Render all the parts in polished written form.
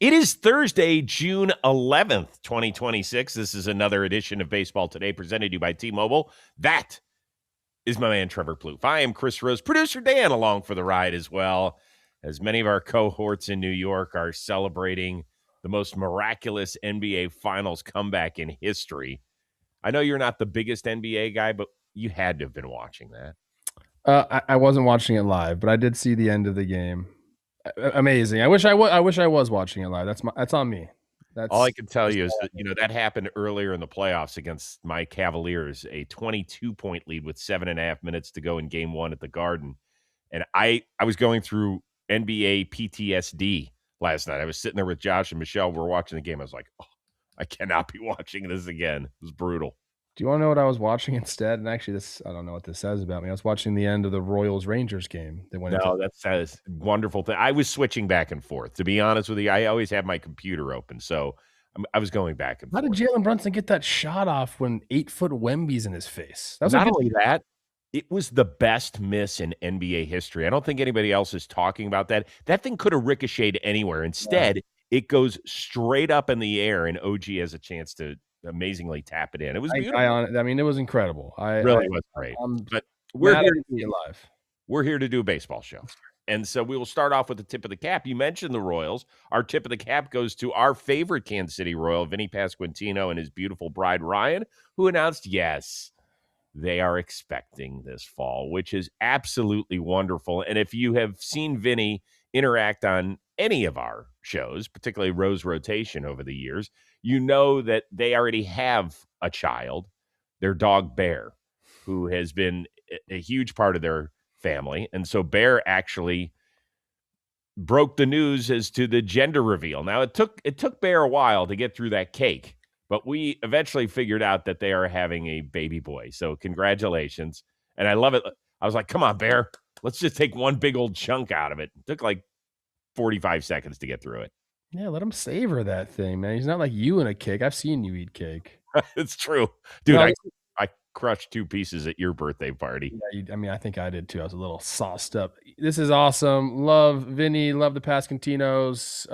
It is Thursday, June 11th, 2026. This is another edition of Baseball Today presented to you by T-Mobile. That is my man, Trevor Plouffe. I am Chris Rose, producer Dan, along for the ride as well, as many of our cohorts in New York are celebrating the most miraculous NBA Finals comeback in history. I know you're not the biggest NBA guy, but you had to have been watching that. I wasn't watching it live, but I did see the end of the game. Amazing. I wish I was watching it live. That's on me. All I That's can tell just you is that, that happened earlier in the playoffs against my Cavaliers, a 22-point lead with 7.5 minutes to go in game one at the Garden. And I was going through NBA PTSD last night. I was sitting there with Josh and Michelle. We're watching the game. I was like, oh, I cannot be watching this again. It was brutal. Do you want to know what I was watching instead? And actually, I don't know what this says about me. I was watching the end of the Royals-Rangers game. They went into No, that's a wonderful thing. I was switching back and forth. To be honest with you, I always have my computer open. So I was going back and How forth. did Jalen Brunson get that shot off when 8-foot Wemby's in his face? That was Not only that, it was the best miss in NBA history. I don't think anybody else is talking about that. That thing could have ricocheted anywhere. Instead, it goes straight up in the air, and OG has a chance to amazingly tap it in. It was beautiful. I mean, it was incredible. Really was great. But we're here to see it live. We're here to do a baseball show. And so we will start off with the tip of the cap. You mentioned the Royals. Our tip of the cap goes to our favorite Kansas City Royal, Vinny Pasquantino, and his beautiful bride, Ryan, who announced, yes, they are expecting this fall, which is absolutely wonderful. And if you have seen Vinny interact on any of our shows, particularly Rose Rotation over the years, you know that they already have a child, their dog Bear, who has been a huge part of their family. And so Bear actually broke the news as to the gender reveal. Now, it took Bear a while to get through that cake, but we eventually figured out that they are having a baby boy. So congratulations. And I love it. I was like, come on, Bear. Let's just take one big old chunk out of it. It took like 45 seconds to get through it. Yeah, let him savor that thing, man. He's not like you in a cake. I've seen you eat cake. It's true. Dude, No, I crushed 2 pieces at your birthday party. Yeah, I think I did too. I was a little sauced up. This is awesome. Love Vinny, love the Pascantinos.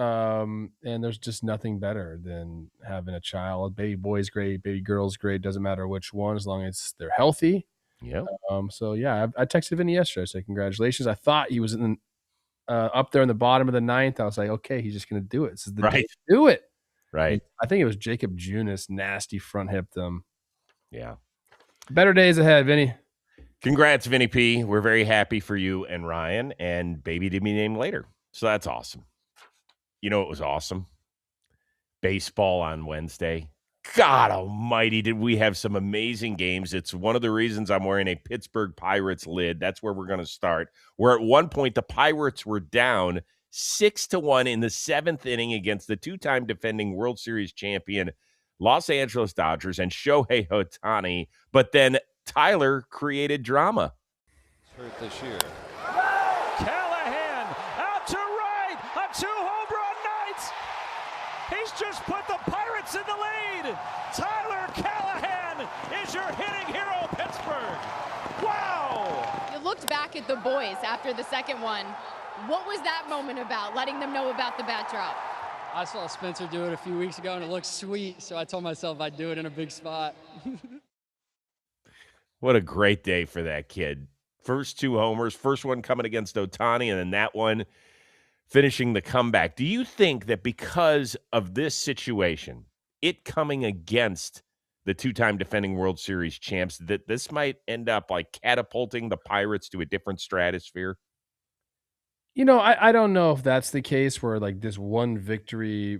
And there's just nothing better than having a child. Baby boy's great, baby girl's great. Doesn't matter which one, as long as they're healthy. Yeah. So yeah, I texted Vinny yesterday. I said, congratulations. I thought he was up there in the bottom of the ninth. I was like, okay, he's just gonna do it. This is the day to do it. Right. And I think it was Jacob Junis, nasty front hip them. Yeah. Better days ahead, Vinny. Congrats, Vinny P. We're very happy for you and Ryan, and baby to be named later. So that's awesome. You know, it was awesome. Baseball on Wednesday. God almighty, did we have some amazing games. It's one of the reasons I'm wearing a Pittsburgh Pirates lid. That's where we're going to start. Where at one point the Pirates were down 6-1 in the 7th inning against the 2-time defending World Series champion Los Angeles Dodgers and Shohei Ohtani. But then Tyler created drama. Hurt this year. Callihan out to right. A 2-home run night. He's just put the Pirates in the lead. Tyler Callihan is your hitting hero, Pittsburgh. Wow. You looked back at the boys after the second one. What was that moment about, letting them know about the bat drop? I saw Spencer do it a few weeks ago, and it looked sweet, so I told myself I'd do it in a big spot. What a great day for that kid. First 2 homers, first one coming against Ohtani, and then that one finishing the comeback. Do you think that because of this situation, it coming against the 2-time defending World Series champs, that this might end up like catapulting the Pirates to a different stratosphere? You know, I don't know if that's the case where like this one victory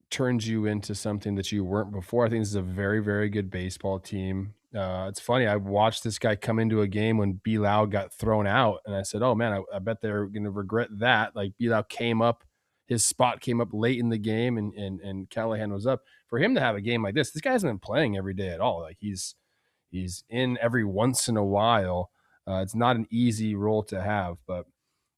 turns you into something that you weren't before. I think this is a very, very good baseball team. It's funny. I watched this guy come into a game when Bilal got thrown out, and I said, "Oh man, I bet they're going to regret that." Like Bilal came up, his spot came up late in the game, and Callihan was up. For him to have a game like this guy hasn't been playing every day at all. Like he's in every once in a while. It's not an easy role to have, but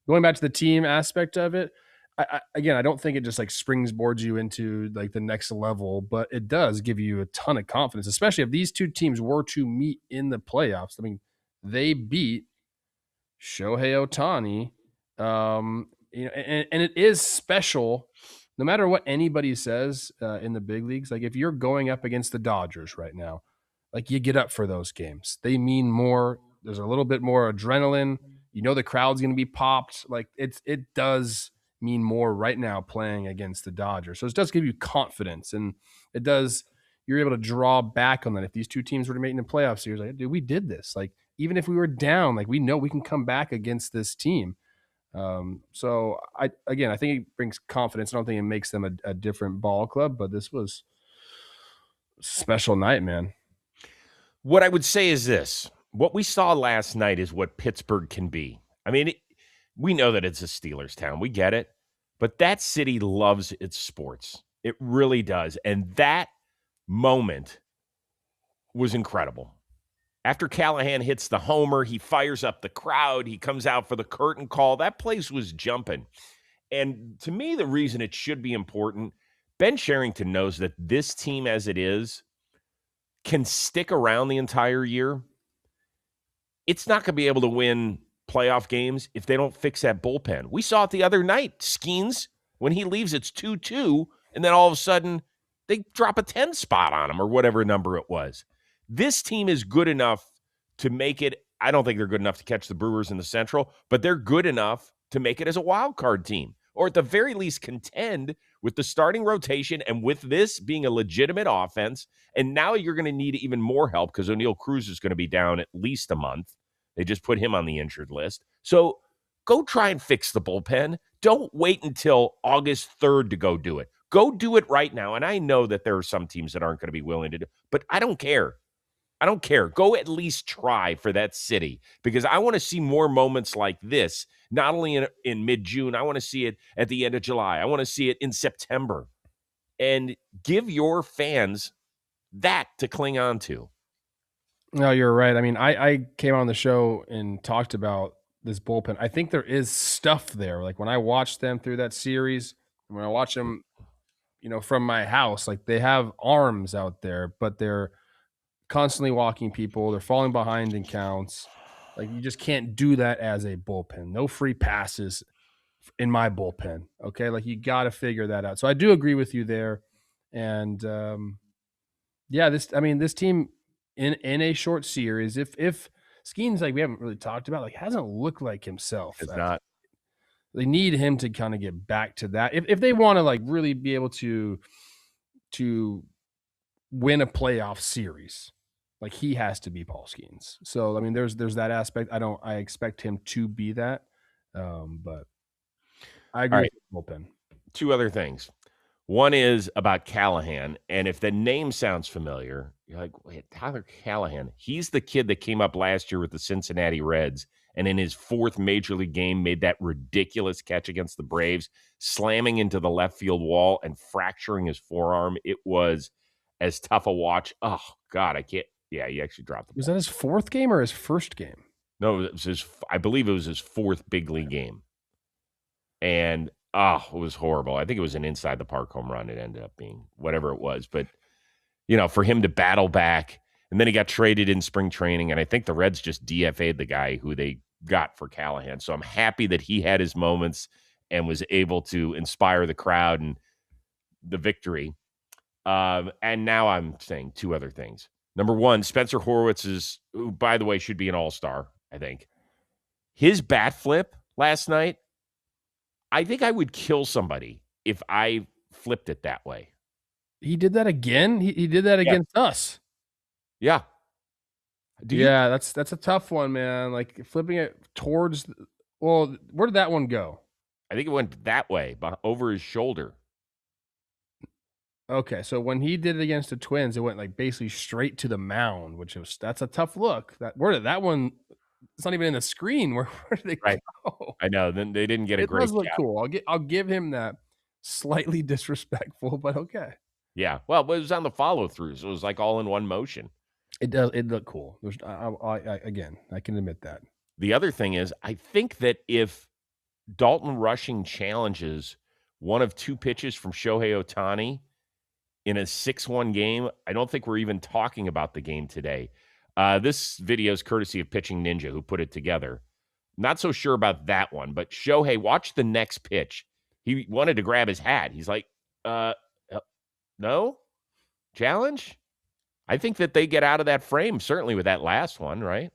going back to the team aspect of it, I don't think it just like springboards you into like the next level, but it does give you a ton of confidence, especially if these two teams were to meet in the playoffs. I mean, they beat Shohei Ohtani, and it is special no matter what anybody says in the big leagues, like if you're going up against the Dodgers right now, like you get up for those games. They mean more. There's a little bit more adrenaline. You know the crowd's going to be popped. Like it does mean more right now playing against the Dodgers. So it does give you confidence, and it does. You're able to draw back on that. If these two teams were to make in the playoff series, like, dude, we did this. Like even if we were down, like we know we can come back against this team. So I think it brings confidence. I don't think it makes them a different ball club, but this was a special night, man. What I would say is this. What we saw last night is what Pittsburgh can be. I mean, we know that it's a Steelers town. We get it. But that city loves its sports. It really does. And that moment was incredible. After Callihan hits the homer, he fires up the crowd. He comes out for the curtain call. That place was jumping. And to me, the reason it should be important, Ben Cherington knows that this team as it is can stick around the entire year. It's not going to be able to win playoff games if they don't fix that bullpen. We saw it the other night. Skeens, when he leaves, it's 2-2, and then all of a sudden they drop a 10 spot on him or whatever number it was. This team is good enough to make it. I don't think they're good enough to catch the Brewers in the Central, but they're good enough to make it as a wild card team, or at the very least contend with the starting rotation and with this being a legitimate offense. And now you're going to need even more help because O'Neal Cruz is going to be down at least a month. They just put him on the injured list. So go try and fix the bullpen. Don't wait until August 3rd to go do it. Go do it right now. And I know that there are some teams that aren't going to be willing to do it, but I don't care. I don't care. Go at least try for that city because I want to see more moments like this, not only in mid-June. I want to see it at the end of July. I want to see it in September. And give your fans that to cling on to. No, you're right. I mean, I came on the show and talked about this bullpen. I think there is stuff there. Like when I watched them through that series, when I watch them, from my house, like they have arms out there, but they're constantly walking people. They're falling behind in counts. Like you just can't do that as a bullpen. No free passes in my bullpen. Okay. Like you got to figure that out. So I do agree with you there. And this team in a short series, if Skeen's like we haven't really talked about, like hasn't looked like himself. It's not. They need him to kind of get back to that. If they want to like really be able to win a playoff series, like he has to be Paul Skeens. So I mean, there's that aspect. I expect him to be that. But I agree with bullpen. Two other things. One is about Callihan, and if the name sounds familiar, you're like, wait, Tyler Callihan. He's the kid that came up last year with the Cincinnati Reds, and in his fourth major league game made that ridiculous catch against the Braves, slamming into the left field wall and fracturing his forearm. It was as tough a watch. Oh, God, I can't. Yeah, he actually dropped the ball. Was that his fourth game or his first game? No, it was I believe it was his fourth big league game. And, it was horrible. I think it was an inside the park home run. It ended up being whatever it was. But, for him to battle back, and then he got traded in spring training, and I think the Reds just DFA'd the guy who they got for Callihan. So I'm happy that he had his moments and was able to inspire the crowd and the victory. And now I'm saying two other things. Number one, Spencer Horwitz who, by the way, should be an all-star, I think. His bat flip last night, I think I would kill somebody if I flipped it that way. He did that again? He did that against us. Yeah. That's a tough one, man. Like flipping it towards where did that one go? I think it went that way, over his shoulder. Okay, so when he did it against the Twins, it went like basically straight to the mound, that's a tough look. Where did that one? It's not even in the screen. Where did they go? I know. Then they didn't get a great. It does look cool. I'll give him that. Slightly disrespectful, but okay. Yeah. Well, it was on the follow through, so it was like all in one motion. It does. It looked cool. Again, I can admit that. The other thing is, I think that if Dalton Rushing challenges one of two pitches from Shohei Ohtani in a 6-1 game, I don't think we're even talking about the game today. This video is courtesy of Pitching Ninja, who put it together. Not so sure about that one, but Shohei, watch the next pitch. He wanted to grab his hat. He's like, no? Challenge? I think that they get out of that frame, certainly with that last one, right?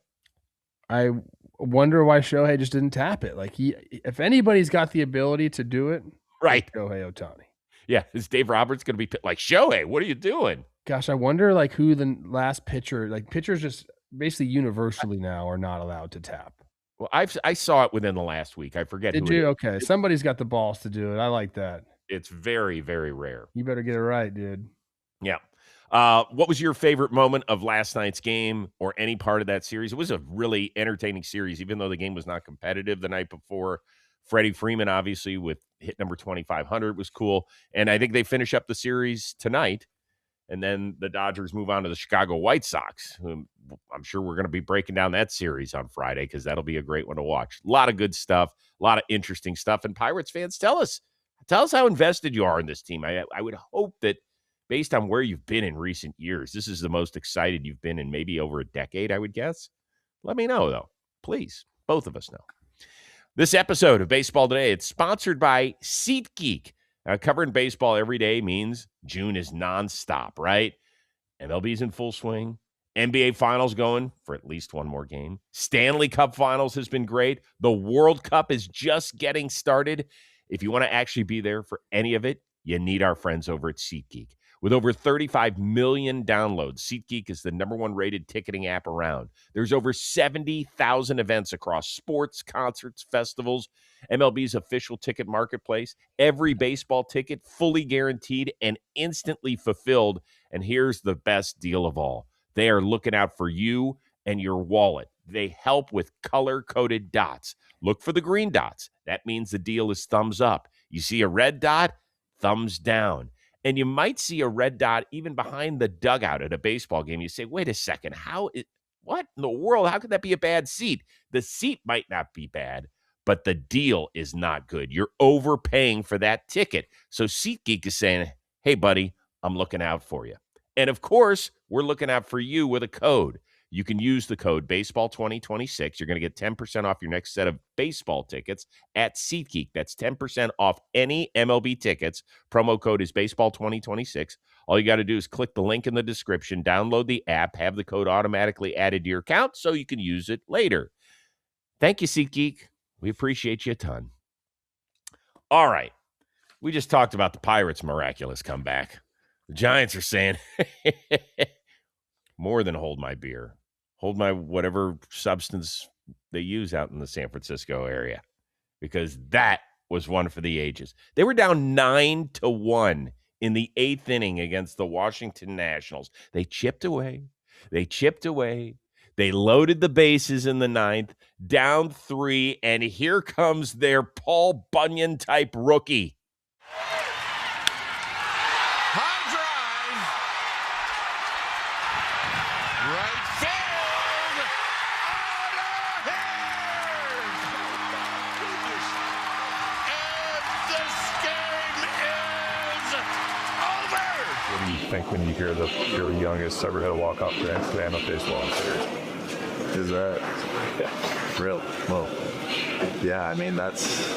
I wonder why Shohei just didn't tap it. Like, if anybody's got the ability to do it, right? It's Shohei Ohtani. Yeah, is Dave Roberts going to be like, Shohei, what are you doing? Gosh, I wonder like who the last pitcher, like pitchers just basically universally now are not allowed to tap. Well, I saw it within the last week. I forget Did who you? it is. Okay, somebody's got the balls to do it. I like that. It's very, very rare. You better get it right, dude. Yeah. What was your favorite moment of last night's game or any part of that series? It was a really entertaining series, even though the game was not competitive the night before. Freddie Freeman, obviously, with hit number 2,500 was cool. And I think they finish up the series tonight. And then the Dodgers move on to the Chicago White Sox, whom I'm sure we're going to be breaking down that series on Friday because that'll be a great one to watch. A lot of good stuff, a lot of interesting stuff. And Pirates fans, tell us how invested you are in this team. I would hope that based on where you've been in recent years, this is the most excited you've been in maybe over a decade, I would guess. Let me know, though. Please, both of us know. This episode of Baseball Today, it's sponsored by SeatGeek. Covering baseball every day means June is nonstop, right? MLB's in full swing. NBA Finals going for at least one more game. Stanley Cup Finals has been great. The World Cup is just getting started. If you want to actually be there for any of it, you need our friends over at SeatGeek. With over 35 million downloads, SeatGeek is the #1 rated ticketing app around. There's over 70,000 events across sports, concerts, festivals, MLB's official ticket marketplace. Every baseball ticket fully guaranteed and instantly fulfilled. And here's the best deal of all. They are looking out for you and your wallet. They help with color-coded dots. Look for the green dots. That means the deal is thumbs up. You see a red dot, thumbs down. And you might see a red dot even behind the dugout at a baseball game. You say, wait a second, what in the world? How could that be a bad seat? The seat might not be bad, but the deal is not good. You're overpaying for that ticket. So SeatGeek is saying, hey, buddy, I'm looking out for you. And of course, we're looking out for you with a code. You can use the code BASEBALL2026. You're going to get 10% off your next set of baseball tickets at SeatGeek. That's 10% off any MLB tickets. Promo code is BASEBALL2026. All you got to do is click the link in the description, download the app, have the code automatically added to your account so you can use it later. Thank you, SeatGeek. We appreciate you a ton. All right. We just talked about the Pirates' miraculous comeback. The Giants are saying, more than hold my beer. Hold my whatever substance they use out in the San Francisco area, because that was one for the ages. They were down 9-1 in the 8th inning against the Washington Nationals. They chipped away. They loaded the bases in the 9th, down 3, and here comes their Paul Bunyan-type rookie. Think when you hear your youngest ever hit a walk-off grand slam of baseball series? Is that real? Well, yeah, I mean, that's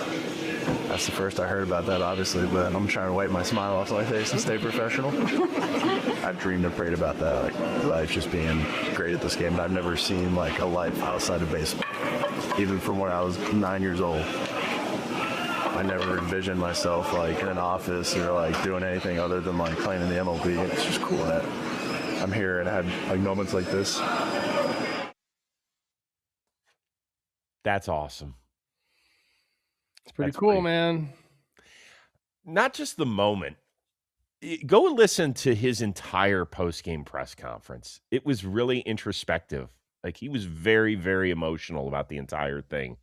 the first I heard about that, obviously, but I'm trying to wipe my smile off my face and stay professional. I've dreamed and prayed about that, like life just being great at this game, and I've never seen like a life outside of baseball. Even from when I was 9 years old, I never envisioned myself like in an office or like doing anything other than like playing in the MLB. It's just cool that I'm here and I had like moments like this. That's awesome. It's pretty cool, man. Not just the moment. Go and listen to his entire post-game press conference. It was really introspective. Like, he was very, very emotional about the entire thing.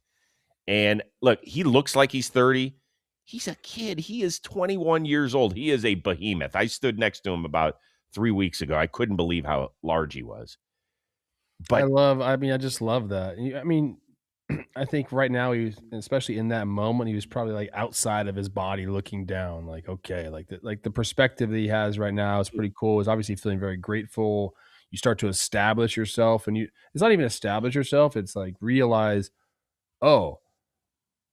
And look, he looks like he's 30. He's a kid. He is 21 years old. He is a behemoth. I stood next to him about 3 weeks ago. I couldn't believe how large he was. But I just love that. I mean, I think right now he was, especially in that moment, he was probably like outside of his body looking down, like, okay, like the perspective that he has right now is pretty cool. He's obviously feeling very grateful. You start to establish yourself, and it's not even establish yourself. It's like realize, oh,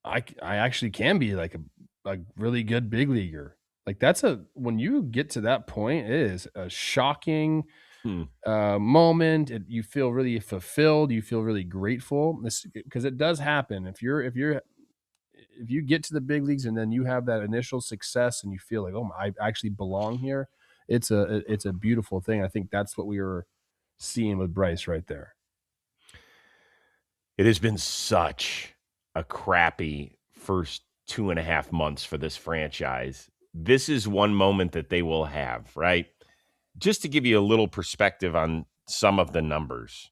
I actually can be like a really good big leaguer. Like when you get to that point, it is a shocking moment. You feel really fulfilled. You feel really grateful. Because it does happen. If you get to the big leagues and then you have that initial success and you feel like, oh, I actually belong here. It's a beautiful thing. I think that's what we were seeing with Bryce right there. It has been such a crappy first 2.5 months for this franchise. This is one moment that they will have, right? Just to give you a little perspective on some of the numbers.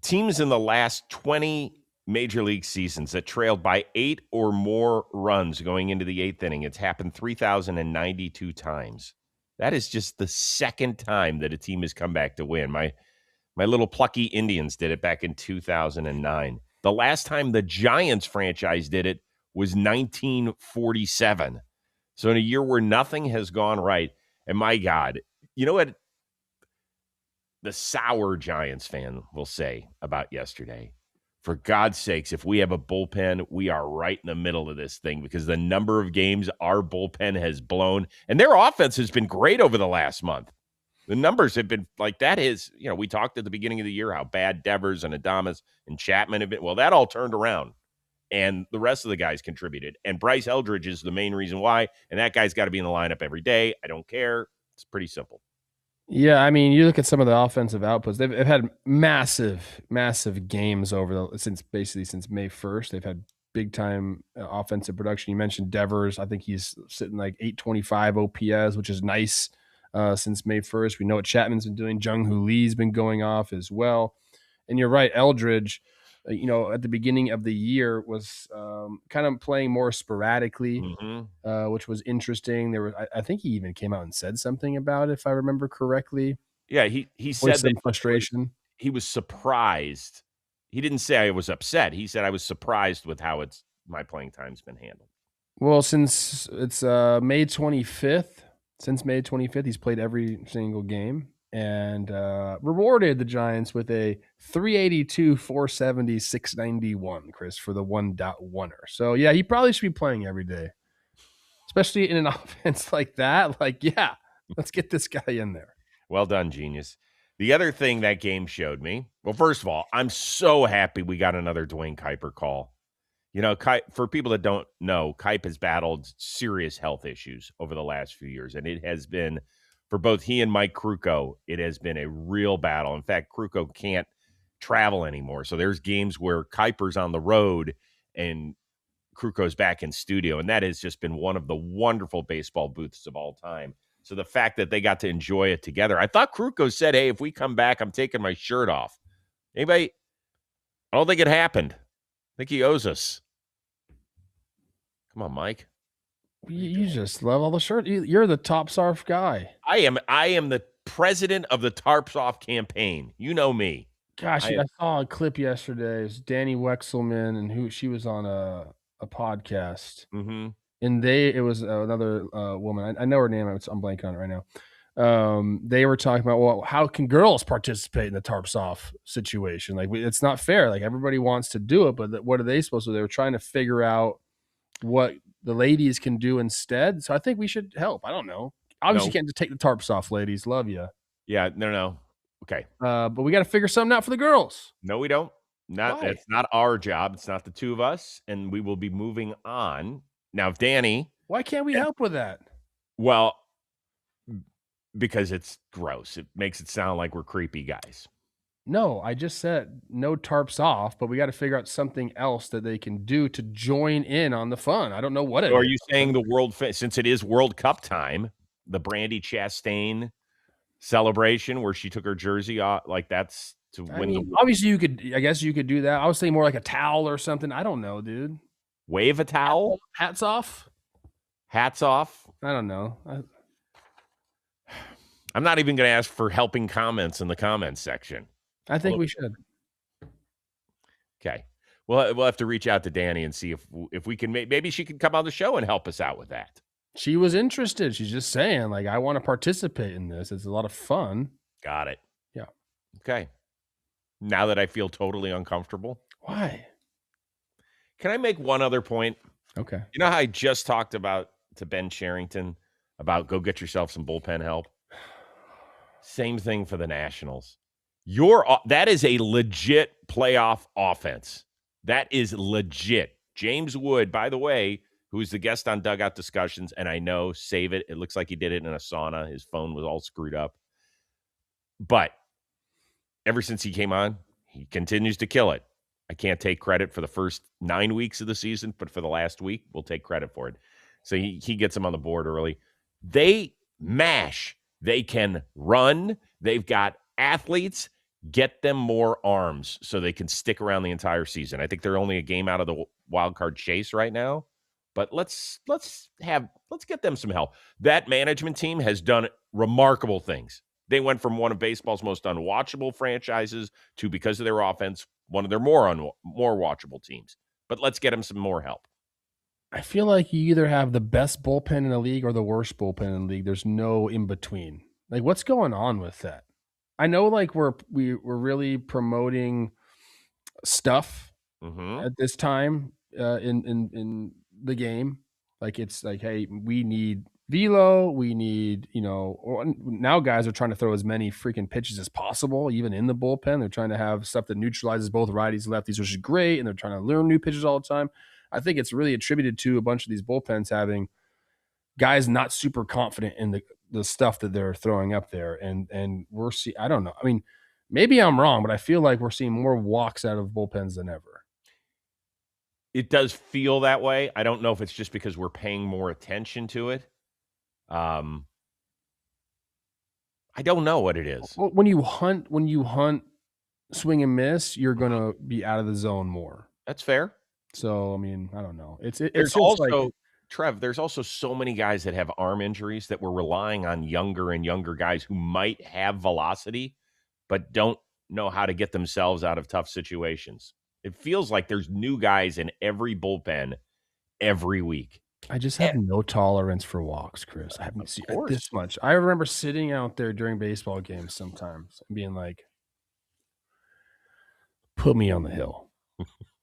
Teams in the last 20 major league seasons that trailed by 8 or more runs going into the 8th inning, it's happened 3,092 times. That is just the second time that a team has come back to win. My little plucky Indians did it back in 2009. The last time the Giants franchise did it was 1947. So in a year where nothing has gone right, and my God, you know what the sour Giants fan will say about yesterday? For God's sakes, if we have a bullpen, we are right in the middle of this thing because the number of games our bullpen has blown, and their offense has been great over the last month. The numbers have been like that is, we talked at the beginning of the year how bad Devers and Adames and Chapman have been. Well, that all turned around, and the rest of the guys contributed. And Bryce Eldridge is the main reason why, and that guy's got to be in the lineup every day. I don't care. It's pretty simple. Yeah, I mean, you look at some of the offensive outputs. They've had massive, massive games since May 1st. They've had big time offensive production. You mentioned Devers. I think he's sitting like 825 OPS, which is nice since May 1st. We know what Chapman's been doing. Jung-Hoo Lee's been going off as well. And you're right, Eldridge, at the beginning of the year was kind of playing more sporadically, which was interesting. I think he even came out and said something about it, if I remember correctly. Yeah, he said some frustration. He was surprised. He didn't say I was upset. He said I was surprised with how my playing time's been handled. Well, since it's May 25th, he's played every single game and rewarded the Giants with a 382, 470, 691, Chris, for the 1.1er. So, yeah, he probably should be playing every day, especially in an offense like that. Like, yeah, let's get this guy in there. Well done, genius. The other thing that game showed me, well, first of all, I'm so happy we got another Dwayne Kuiper call. For people that don't know, Kuiper has battled serious health issues over the last few years, and it has been, for both he and Mike Krukow, it has been a real battle. In fact, Krukow can't travel anymore, so there's games where Kuiper's on the road and Krukow's back in studio, and that has just been one of the wonderful baseball booths of all time. So the fact that they got to enjoy it together, I thought Krukow said, hey, if we come back, I'm taking my shirt off. Anybody? I don't think it happened. I think he owes us. Come on, Mike. You just love all the shirts. You're the Tops Off guy. I am the president of the Tarps Off campaign. You know me. Gosh, I saw a clip yesterday. It was Danny Wexelman, and she was on a podcast. Mm-hmm. And it was another woman. I know her name. I'm blanking on it right now. They were talking about, well, how can girls participate in the Tarps Off situation? Like, it's not fair. Like, everybody wants to do it, but what are they supposed to do? They were trying to figure out what the ladies can do instead. So I think we should help. I don't know. Obviously, you can't just take the tarps off, ladies. Love you. Yeah, no. Okay. But we got to figure something out for the girls. No, we don't. It's not our job. It's not the two of us, and we will be moving on. Now, if Danny... Why can't we help with that? Well, because it's gross. It makes it sound like we're creepy guys. No, I just said no tarps off, but we got to figure out something else that they can do to join in on the fun. I don't know what it is. Are you saying since it is World Cup time, the Brandy Chastain celebration where she took her jersey off, like that's to win obviously I guess you could do that. I was saying more like a towel or something. I don't know, dude. Wave a towel? Hats off? Hats off? I don't know. I'm not even going to ask for helping comments in the comments section. I think we should. Okay. We'll have to reach out to Danny and see if we can. Maybe she can come on the show and help us out with that. She was interested. She's just saying, like, I want to participate in this. It's a lot of fun. Got it. Yeah. Okay. Now that I feel totally uncomfortable. Why? Can I make one other point? Okay. You know how I just talked about to Ben Sherrington about go get yourself some bullpen help? Same thing for the Nationals. That is a legit playoff offense. That is legit. James Wood, by the way, who's the guest on Dugout Discussions, and I know, save it. It looks like he did it in a sauna. His phone was all screwed up. But ever since he came on, he continues to kill it. I can't take credit for the first 9 weeks of the season, but for the last week, we'll take credit for it. So he gets them on the board early. They mash. They can run. They've got athletes. Get them more arms so they can stick around the entire season. I think they're only a game out of the wild card chase right now, but let's get them some help. That management team has done remarkable things. They went from one of baseball's most unwatchable franchises to, because of their offense, one of their more watchable teams. But let's get them some more help. I feel like you either have the best bullpen in the league or the worst bullpen in the league. There's no in between. Like, what's going on with that? I know, like, we're really promoting stuff at this time in the game. Like, it's like, hey, we need velo. We need, now guys are trying to throw as many freaking pitches as possible, even in the bullpen. They're trying to have stuff that neutralizes both righties and lefties, which is great. And they're trying to learn new pitches all the time. I think it's really attributed to a bunch of these bullpens having guys not super confident in the stuff that they're throwing up there. And we're seeing, I don't know. I mean, maybe I'm wrong, but I feel like we're seeing more walks out of bullpens than ever. It does feel that way. I don't know if it's just because we're paying more attention to it. I don't know what it is. Well, when you hunt swing and miss, you're going to be out of the zone more. That's fair. So, I mean, I don't know. There's also, Trev, there's also so many guys that have arm injuries that we're relying on younger and younger guys who might have velocity, but don't know how to get themselves out of tough situations. It feels like there's new guys in every bullpen every week. I just have no tolerance for walks, Chris. I haven't seen this much. I remember sitting out there during baseball games sometimes and being like, put me on the hill.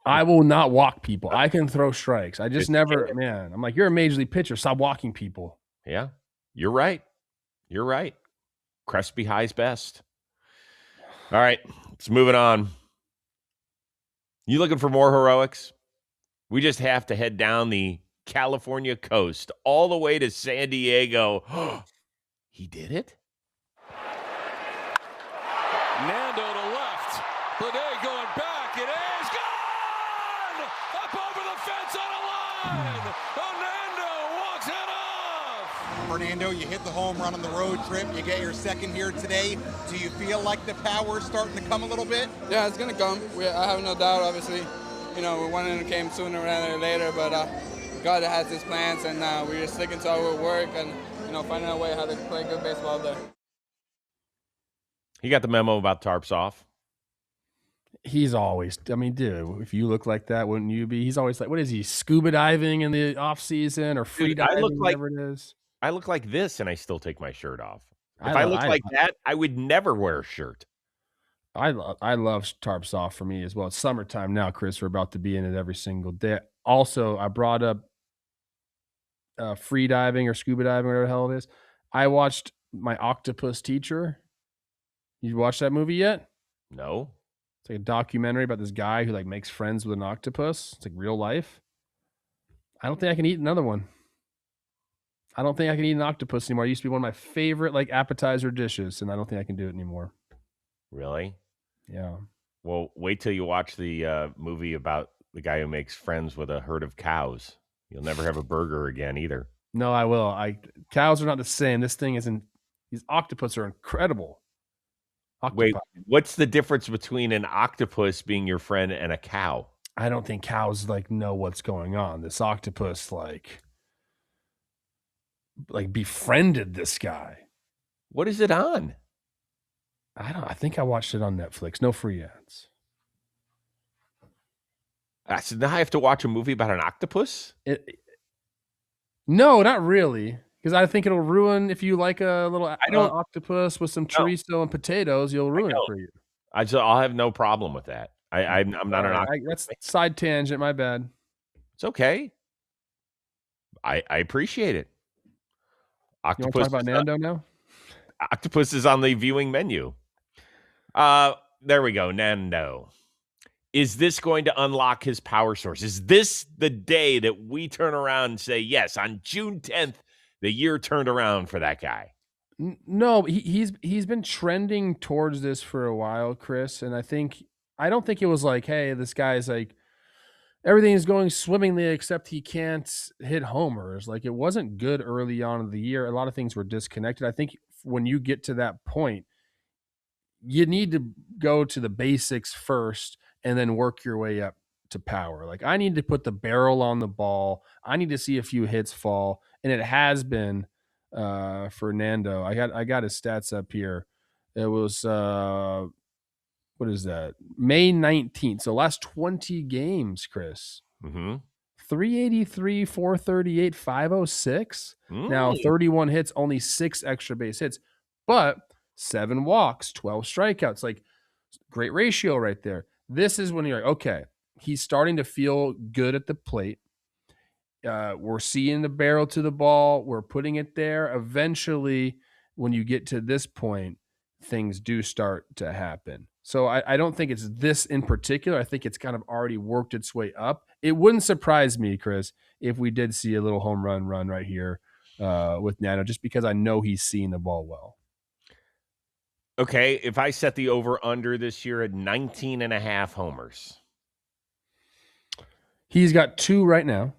I will not walk people. I can throw strikes. I just never, man. I'm like, you're a major league pitcher. Stop walking people. Yeah, you're right. You're right. Crespi High's best. All right, let's move it on. You looking for more heroics? We just have to head down the California coast all the way to San Diego. He did it? Nando to left. Bidet going back. It is gone! Up over the fence on a line. Nando walks it off. Fernando, you hit the home run on the road trip. You get your second here today. Do you feel like the power's starting to come a little bit? Yeah, it's going to come. I have no doubt, obviously. We wanted to came sooner rather than later, but God has his plans, and we're just sticking to our work and, finding a way how to play good baseball there. He got the memo about tarps off. He's always, I mean, dude, if you look like that, wouldn't you be? He's always like, what is he, scuba diving in the off season or free diving, whatever it is? I look like this and I still take my shirt off. If I look like that, I would never wear a shirt. I love tarps off for me as well. It's summertime now, Chris. We're about to be in it every single day. Also, I brought up free diving or scuba diving, whatever the hell it is. I watched My Octopus Teacher. You watched that movie yet? No. It's like a documentary about this guy who like makes friends with an octopus. It's like real life. I don't think I can eat another one. I don't think I can eat an octopus anymore. It used to be one of my favorite like appetizer dishes, and I don't think I can do it anymore. Really? Yeah. Well, wait till you watch the movie about the guy who makes friends with a herd of cows. You'll never have a burger again either. No, I will. Cows are not the same. This thing isn't. These octopus are incredible. Octopi. Wait, what's the difference between an octopus being your friend and a cow? I don't think cows like know what's going on. This octopus like befriended this guy. What is it on? I think I watched it on Netflix. No free ads. So now I have to watch a movie about an octopus? No, not really. Because I think it'll ruin if you like a little octopus with some chorizo and potatoes. You'll ruin it for you. I'll have no problem with that. I'm not an octopus. That's side tangent. My bad. It's okay. I appreciate it. You want to talk about Nando now? Octopus is on the viewing menu. There we go, Nando. Is this going to unlock his power source? Is this the day that we turn around and say, yes, on June 10th, the year turned around for that guy? No, he's been trending towards this for a while, Chris. And I don't think it was like, hey, this guy's like, everything is going swimmingly except he can't hit homers. Like, it wasn't good early on in the year. A lot of things were disconnected. I think when you get to that point, you need to go to the basics first and then work your way up to power. Like, I need to put the barrel on the ball. I need to see a few hits fall. And it has been Fernando. I got his stats up here. It was what is that? May 19th. So last 20 games, Chris. Mm-hmm. 383, 438, 506. Now 31 hits, only 6 extra base hits, but 7 walks, 12 strikeouts. Like, great ratio right there. This is when you're like, okay, he's starting to feel good at the plate. We're seeing the barrel to the ball. We're putting it there. Eventually, when you get to this point, things do start to happen. So I don't think it's this in particular. I think it's kind of already worked its way up. It wouldn't surprise me, Chris, if we did see a little home run right here with Nano, just because I know he's seeing the ball well. Okay, if I set the over-under this year at 19.5 homers. He's got 2 right now.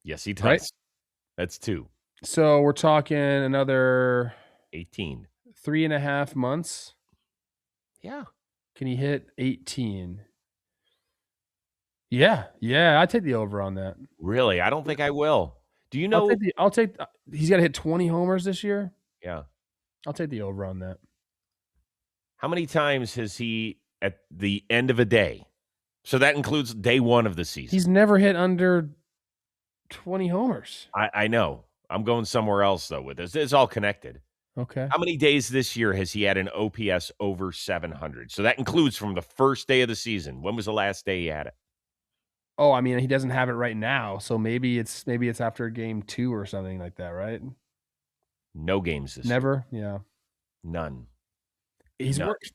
Yes, he does. Right? That's 2. So we're talking another 18. 3.5 months. Yeah. Can he hit 18? Yeah, I take the over on that. Really? I don't think I will. Do you know? I'll take. He's got to hit 20 homers this year. Yeah. I'll take the over on that. How many times has he at the end of a day? So that includes day 1 of the season. He's never hit under 20 homers. I know. I'm going somewhere else, though, with this. It's all connected. Okay. How many days this year has he had an OPS over 700? So that includes from the first day of the season. When was the last day he had it? Oh, I mean, he doesn't have it right now, so maybe it's after game 2 or something like that, right? No games this year. Never? Yeah. None.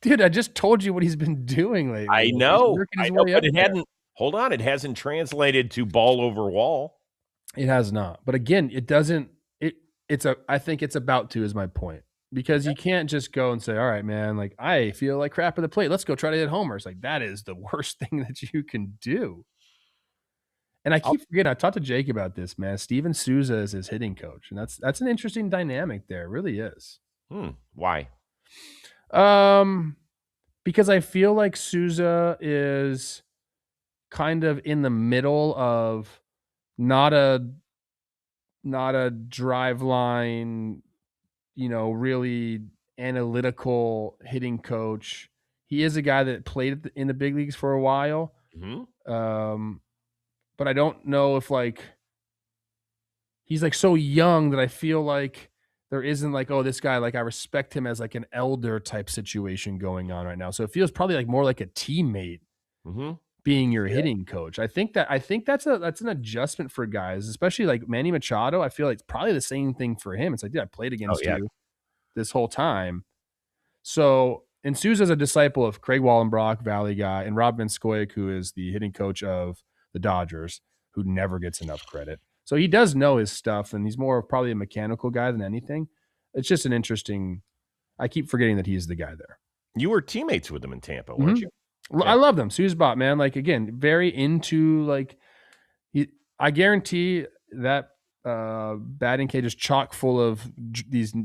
Dude, I just told you what he's been doing lately. I know, but it hasn't translated to ball over wall. It has not. But again, it doesn't. I think it's about to, is my point, because you can't just go and say, all right, man, like, I feel like crap at the plate. Let's go try to hit homers. Like, that is the worst thing that you can do. And I keep forgetting, I talked to Jake about this, man. Steven Souza is his hitting coach. And that's an interesting dynamic there. It really is. Why? Because I feel like Souza is kind of in the middle of not a drive line, really analytical hitting coach. He is a guy that played in the big leagues for a while. Mm-hmm. But I don't know if, like, he's like so young that I feel like there isn't like, oh, this guy, like, I respect him as like an elder type situation going on right now. So it feels probably like more like a teammate being your hitting coach. I think that's an adjustment for guys, especially like Manny Machado. I feel like it's probably the same thing for him. It's like, dude, I played against you this whole time. So, and Souza's a disciple of Craig Wallenbrock, Valley guy, and Rob Vinskovic, who is the hitting coach of the Dodgers, who never gets enough credit. So he does know his stuff, and he's more of probably a mechanical guy than anything. It's just an interesting. I keep forgetting that he's the guy there. You were teammates with him in Tampa, weren't you? I love them. Sousbot, man. Like, again, very into, like, I guarantee that batting cage is chock full of these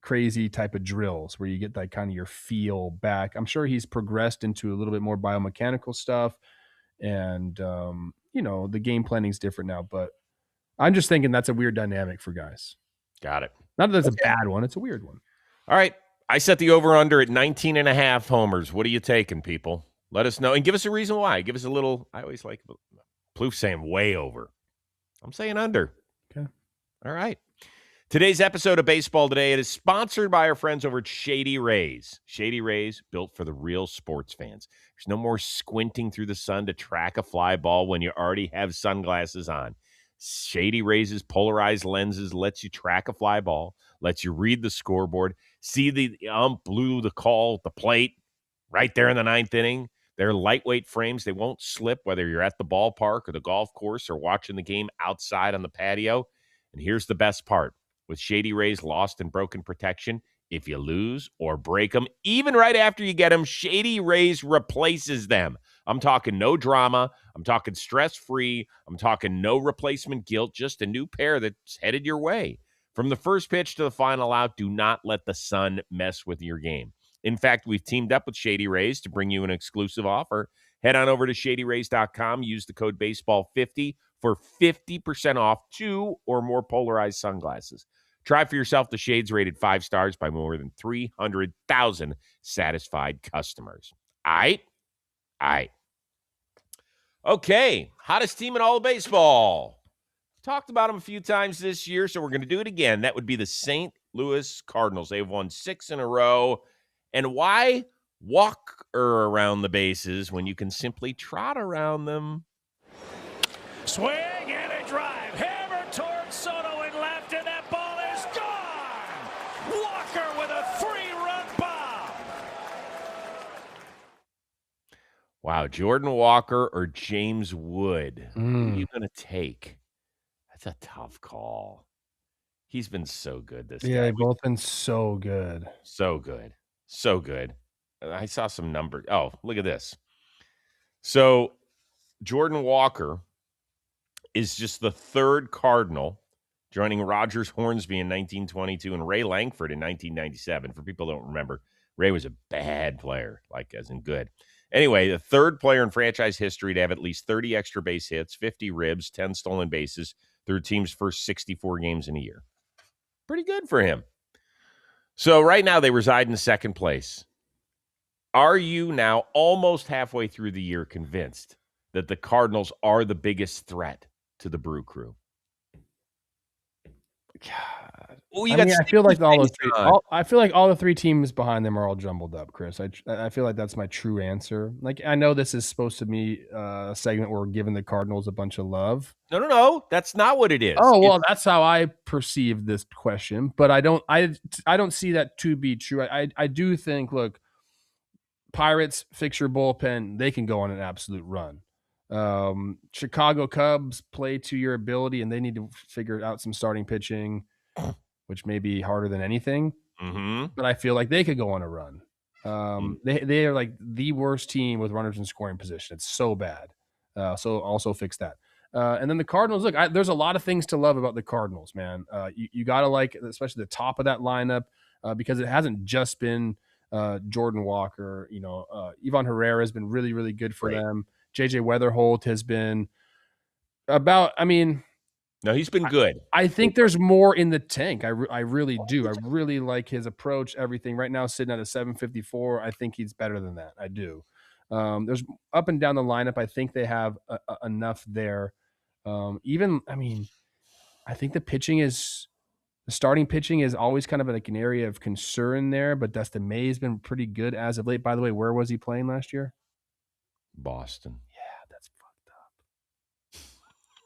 crazy type of drills where you get like kind of your feel back. I'm sure he's progressed into a little bit more biomechanical stuff, and the game planning is different now. But I'm just thinking that's a weird dynamic for guys. Got it. Not that it's a bad one; it's a weird one. All right, I set the over under at 19.5 homers. What are you taking, people? Let us know and give us a reason why. Give us a little. I always like Plouffe saying way over. I'm saying under. Okay. All right. Today's episode of Baseball Today, it is sponsored by our friends over at Shady Rays. Shady Rays, built for the real sports fans. There's no more squinting through the sun to track a fly ball when you already have sunglasses on. Shady Rays' polarized lenses lets you track a fly ball, lets you read the scoreboard, see the ump blew the call at the plate right there in the ninth inning. They're lightweight frames. They won't slip whether you're at the ballpark or the golf course or watching the game outside on the patio. And here's the best part. With Shady Rays lost and broken protection, if you lose or break them, even right after you get them, Shady Rays replaces them. I'm talking no drama. I'm talking stress-free. I'm talking no replacement guilt, just a new pair that's headed your way. From the first pitch to the final out, do not let the sun mess with your game. In fact, we've teamed up with Shady Rays to bring you an exclusive offer. Head on over to shadyrays.com. Use the code BASEBALL50 for 50% off 2 or more polarized sunglasses. Try for yourself the shades rated 5 stars by more than 300,000 satisfied customers. All right. Okay, hottest team in all of baseball. Talked about them a few times this year, so we're going to do it again. That would be the St. Louis Cardinals. They've won 6 in a row. And why walk around the bases when you can simply trot around them? Swing and a drive. Hammer towards Soto in left, and that ball is gone. Walker with a 3-run bomb. Wow, Jordan Walker or James Wood? Who are you going to take? That's a tough call. He's been so good this Yeah, guy. they've both been so good. So good. So good. I saw some numbers. Oh, look at this. So Jordan Walker is just the third Cardinal, joining Rogers Hornsby in 1922 and Ray Langford in 1997. For people who don't remember, Ray was a bad player, like as in good. Anyway, the third player in franchise history to have at least 30 extra base hits, 50 ribs, 10 stolen bases through team's first 64 games in a year. Pretty good for him. So right now they reside in second place. Are you now almost halfway through the year convinced that the Cardinals are the biggest threat to the Brew Crew? God. Oh, I feel like all the 3 teams behind them are all jumbled up, Chris. I feel like that's my true answer. Like, I know this is supposed to be a segment where we're giving the Cardinals a bunch of love. No. That's not what it is. Oh, well, that's how I perceive this question, but I don't see that to be true. I do think, look, Pirates, fix your bullpen, they can go on an absolute run. Chicago Cubs play to your ability, and they need to figure out some starting pitching, which may be harder than anything. Mm-hmm. But I feel like they could go on a run. They are like the worst team with runners in scoring position. It's so bad. So also fix that. And then the Cardinals, look, there's a lot of things to love about the Cardinals, man. You got to like, especially the top of that lineup, because it hasn't just been Jordan Walker. Ivan Herrera has been really, really good for them. JJ Weatherholt has been No, he's been good. I think there's more in the tank. I really do. I really like his approach, everything. Right now, sitting at a 754, I think he's better than that. I do. There's up and down the lineup. I think they have enough there. I think the starting pitching is always kind of like an area of concern there, but Dustin May has been pretty good as of late. By the way, where was he playing last year? Boston. Yeah,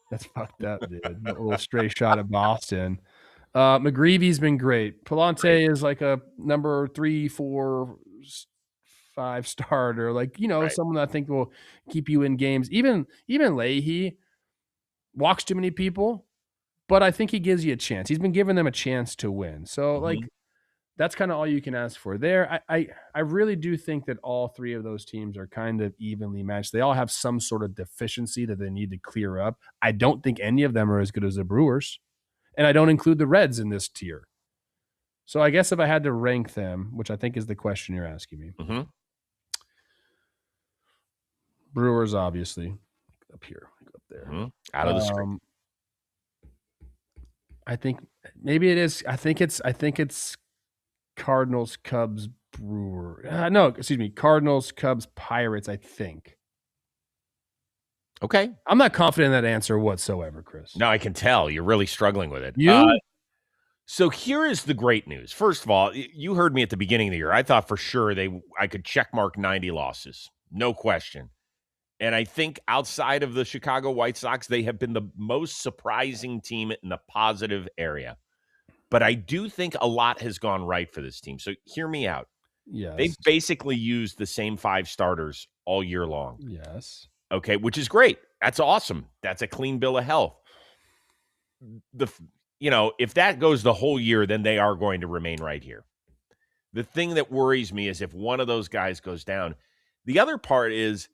that's fucked up, dude. A little stray shot at Boston. McGreevy's been great. Palante is like a number 3, 4, 5 starter. Someone that I think will keep you in games. Even Leahy walks too many people, but I think he gives you a chance. He's been giving them a chance to win. So, that's kind of all you can ask for there. I really do think that all 3 of those teams are kind of evenly matched. They all have some sort of deficiency that they need to clear up. I don't think any of them are as good as the Brewers, and I don't include the Reds in this tier. So I guess if I had to rank them, which I think is the question you're asking me, Brewers obviously up here, up there, out of the screen. I think maybe it is. I think it's Cardinals, Cubs, Cardinals, Cubs, Pirates, I think. Okay. I'm not confident in that answer whatsoever, Chris. No, I can tell. You're really struggling with it. You? So here is the great news. First of all, you heard me at the beginning of the year. I thought for sure I could check mark 90 losses. No question. And I think outside of the Chicago White Sox, they have been the most surprising team in the positive area. But I do think a lot has gone right for this team. So hear me out. Yes. They've basically used the same 5 starters all year long. Yes. Okay, which is great. That's awesome. That's a clean bill of health. If that goes the whole year, then they are going to remain right here. The thing that worries me is if one of those guys goes down. The other part is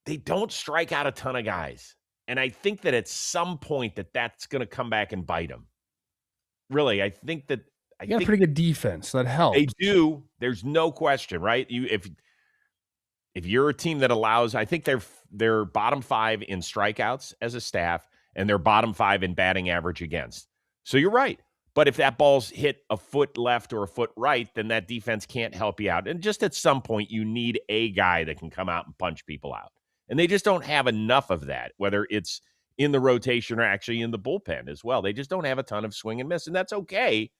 they don't strike out a ton of guys. And I think that at some point that's going to come back and bite them. Really, I think that they got a pretty good defense. That helps. They do. There's no question, right? If you're a team that allows, I think they're bottom 5 in strikeouts as a staff, and they're bottom 5 in batting average against. So you're right. But if that ball's hit a foot left or a foot right, then that defense can't help you out. And just at some point, you need a guy that can come out and punch people out. And they just don't have enough of that, whether it's in the rotation or actually in the bullpen as well. They just don't have a ton of swing and miss, and that's okay.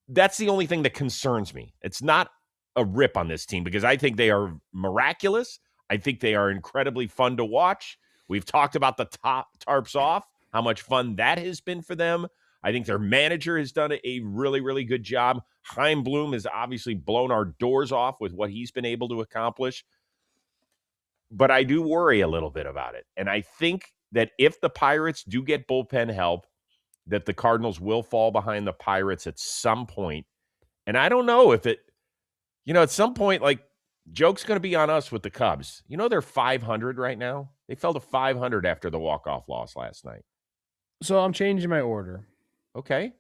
That's the only thing that concerns me. It's not a rip on this team because I think they are miraculous. I think they are incredibly fun to watch. We've talked about the tarps off, how much fun that has been for them. I think their manager has done a really, really good job. Chaim Bloom has obviously blown our doors off with what he's been able to accomplish. But I do worry a little bit about it. And I think that if the Pirates do get bullpen help, that the Cardinals will fall behind the Pirates at some point. And I don't know if at some point, like, joke's going to be on us with the Cubs. They're 500 right now. They fell to 500 after the walk-off loss last night. So I'm changing my order. Okay.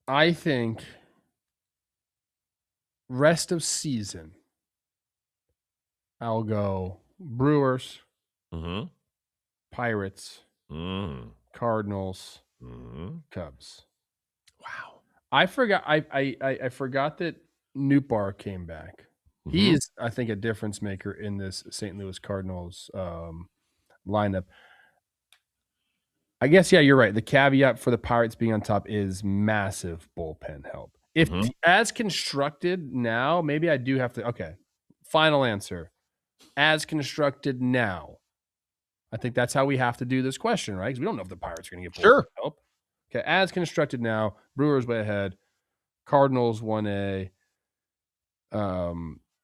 I think rest of season, I'll go Brewers, Pirates, Cardinals, Cubs. Wow. I forgot. I forgot that Nootbaar came back. He is, I think, a difference maker in this St. Louis Cardinals lineup. I guess, yeah, you're right. The caveat for the Pirates being on top is massive bullpen help. If as constructed now, maybe I do have to. Okay, final answer. As constructed now, I think that's how we have to do this question, right? Because we don't know if the Pirates are going to get bullpen help. Okay, as constructed now, Brewers way ahead, Cardinals 1A,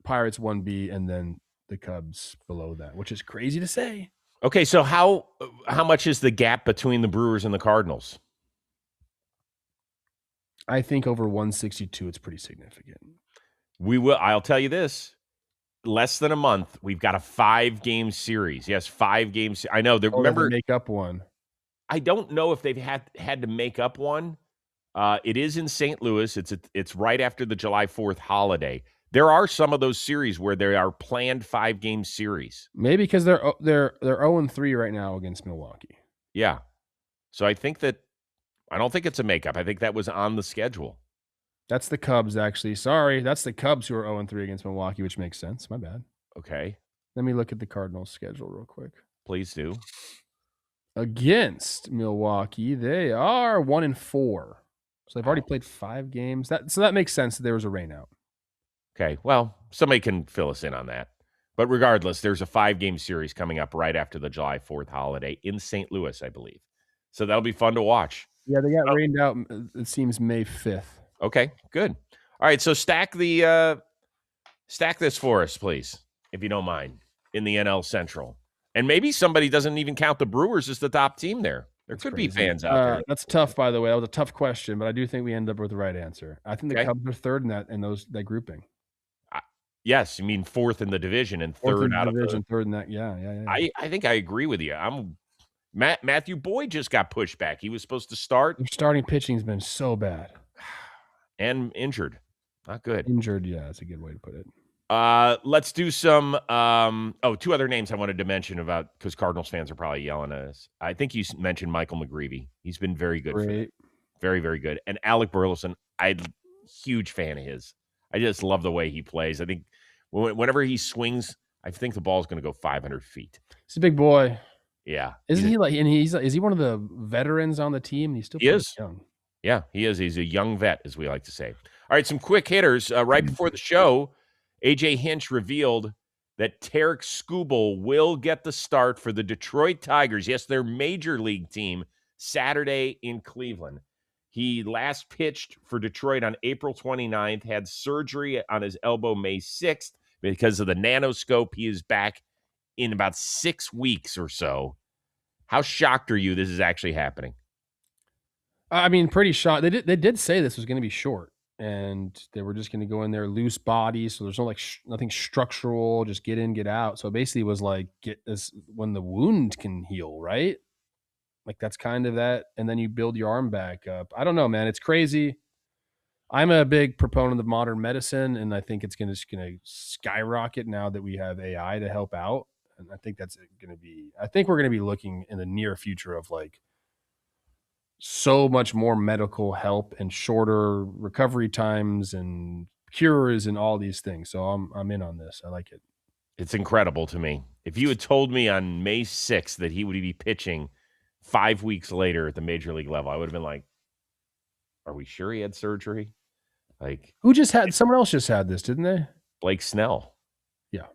Pirates 1B, and then the Cubs below that, which is crazy to say. Okay, so how much is the gap between the Brewers and the Cardinals? I think over 162, it's pretty significant. I'll tell you this. Less than a month, we've got a 5-game series. Yes, 5 games. I know. Remember, make up one. I don't know if they've had to make up one. It is in St. Louis. It's right after the July 4th holiday. There are some of those series where there are planned 5-game series. Maybe because they're 0-3 right now against Milwaukee. Yeah. So I don't think it's a makeup. I think that was on the schedule. That's the Cubs, actually. Sorry, that's the Cubs who are 0-3 against Milwaukee, which makes sense. My bad. Okay. Let me look at the Cardinals' schedule real quick. Please do. Against Milwaukee, they are 1-4. So they've already played 5 games. So that makes sense that there was a rainout. Okay. Well, somebody can fill us in on that. But regardless, there's a 5-game series coming up right after the July 4th holiday in St. Louis, I believe. So that'll be fun to watch. Yeah, they got rained out, it seems, May 5th. Okay, good. All right, so stack this for us, please, if you don't mind, in the NL Central. And maybe somebody doesn't even count the Brewers as the top team there. There could be fans out there. That's tough, by the way. That was a tough question, but I do think we end up with the right answer. I think the Cubs are third in that grouping. Yes, you mean fourth in the division and third out of the third in that. Yeah. I think I agree with you. Matthew Boyd just got pushed back. He was supposed to start. Their starting pitching's been so bad. And injured. Not good. Injured, yeah, that's a good way to put it. Let's do some 2 other names I wanted to mention about because Cardinals fans are probably yelling at us. I think you mentioned Michael McGreevy. He's been very good. Great. Very, very good. And Alec Burleson, I'm a huge fan of his. I just love the way he plays. I think whenever he swings, I think the ball is going to go 500 feet. He's a big boy. Yeah. Isn't he like? And is he one of the veterans on the team? He's still young. Yeah, he is. He's a young vet, as we like to say. All right, some quick hitters. Right before the show, A.J. Hinch revealed that Tarik Skubal will get the start for the Detroit Tigers. Yes, their major league team, Saturday in Cleveland. He last pitched for Detroit on April 29th, had surgery on his elbow May 6th because of the nanoscope. He is back in about 6 weeks or so. How shocked are you this is actually happening? I mean, pretty shocked. They did say this was going to be short, and they were just going to go in there loose body, so there's no nothing structural, just get in, get out. So basically, it was like get this when the wound can heal, right? Like that's kind of that, and then you build your arm back up. I don't know, man. It's crazy. I'm a big proponent of modern medicine, and I think it's going to skyrocket now that we have AI to help out. And I think that's going to be. I think we're going to be looking in the near future of like so much more medical help and shorter recovery times and cures and all these things. So I'm in on this. I like it. It's incredible to me. If you had told me on May 6th that he would be pitching 5 weeks later at the major league level, I would have been like, are we sure he had surgery? Like, who just had someone else just had this, didn't they? Blake Snell. Yeah.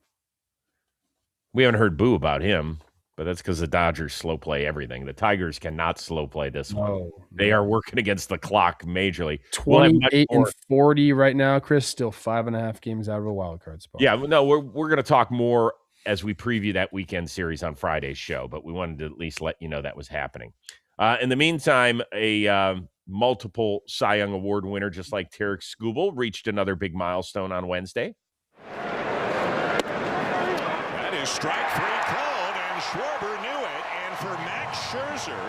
We haven't heard boo about him, but that's because the Dodgers slow play everything. The Tigers cannot slow play this one. They are working against the clock majorly. 28 and 40 right now, Chris. Still 5.5 games out of a wild card spot. Yeah, no, we're going to talk more as we preview that weekend series on Friday's show, but we wanted to at least let you know that was happening. In the meantime, a multiple Cy Young Award winner, just like Tarik Skubal, reached another big milestone on Wednesday. That is strike three called, and Schwarber knew it. And for Max Scherzer,